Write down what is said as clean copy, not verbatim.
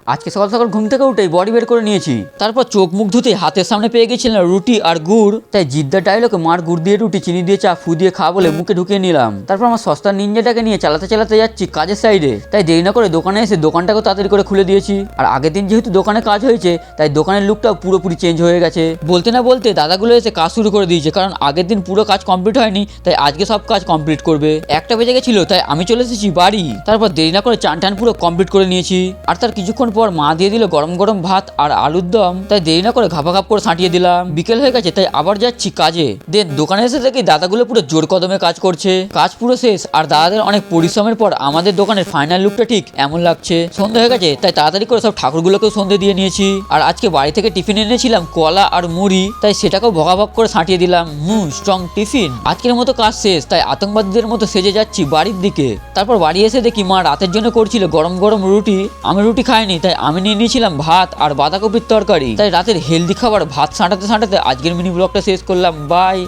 আজকে সকাল সকাল ঘুম থেকে উঠেই বডি বের করে নিয়েছি। তারপর চোখ মুখ ধুতে হাতের সামনে পেয়ে গেছিলাম রুটি আর গুড়। তাই জিদ্দার ডায়লগে মার গুড় দিয়ে রুটি, চিনি দিয়ে চা, ফু দিয়ে খা বলে মুখে ঢুকিয়ে নিলাম। তারপর আমার সস্তার নিনজাটাকে নিয়ে চালাতে চালাতে যাচ্ছি কাজের সাইডে। তাই দেরি না করে দোকানে এসে দোকানটাকে তাড়াতাড়ি করে খুলে দিয়েছি। আর আগের দিন যেহেতু দোকানে কাজ হয়েছে তাই দোকানের লুকটাও পুরোপুরি চেঞ্জ হয়ে গেছে। বলতে না বলতে দাদাগুলো এসে কাজ শুরু করে দিয়েছে, কারণ আগের দিন পুরো কাজ কমপ্লিট হয়নি, তাই আজকে সব কাজ কমপ্লিট করবে। 1টা বেজে গেছিল, তাই আমি চলে এসেছি বাড়ি। তারপর দেরি না করে চান টান পুরো কমপ্লিট করে নিয়েছি। আর তার কিছুক্ষণ পর মা দিয়ে দিল গরম গরম ভাত আর আলুর দম। তাই দেরি না করে ঘাপাঘাপ করে ছাঁটিয়ে দিলাম। বিকেল হয়ে গেছে, তাই আবার যাচ্ছি কাজে। দেন দোকানে এসে দেখি দাদাগুলো পুরো জোর কদমে কাজ করছে। কাজ পুরো শেষ, আর দাদাদের অনেক পরিশ্রমের পর আমাদের দোকানের ফাইনাল লুকটা ঠিক এমন লাগছে। সন্ধ্যা হয়ে গেছে, তাই তাড়াতাড়ি করে সব ঠাকুরগুলোকেও সন্ধ্যে দিয়ে নিয়েছি। আর আজকে বাড়ি থেকে টিফিন এনেছিলাম কলা আর মুড়ি, তাই সেটাকেও ভগাভগ করে ছাঁটিয়ে দিলাম। Strong tiffin. আজকের মতো কাজ শেষ, তাই আতঙ্কবাদীদের মতো সেজে যাচ্ছি বাড়ির দিকে। তারপর বাড়ি এসে দেখি মা রাতের জন্য করছিল গরম গরম রুটি। আমি রুটি খাইনি, তাই আমি নিয়ে নিয়েছিলাম ভাত আর বাঁধাকপির তরকারি। তাই রাতের হেলদি খাবার ভাত ছাঁটাতে ছাঁটাতে আজকের মিনি ব্লগটা শেষ করলাম। বাই।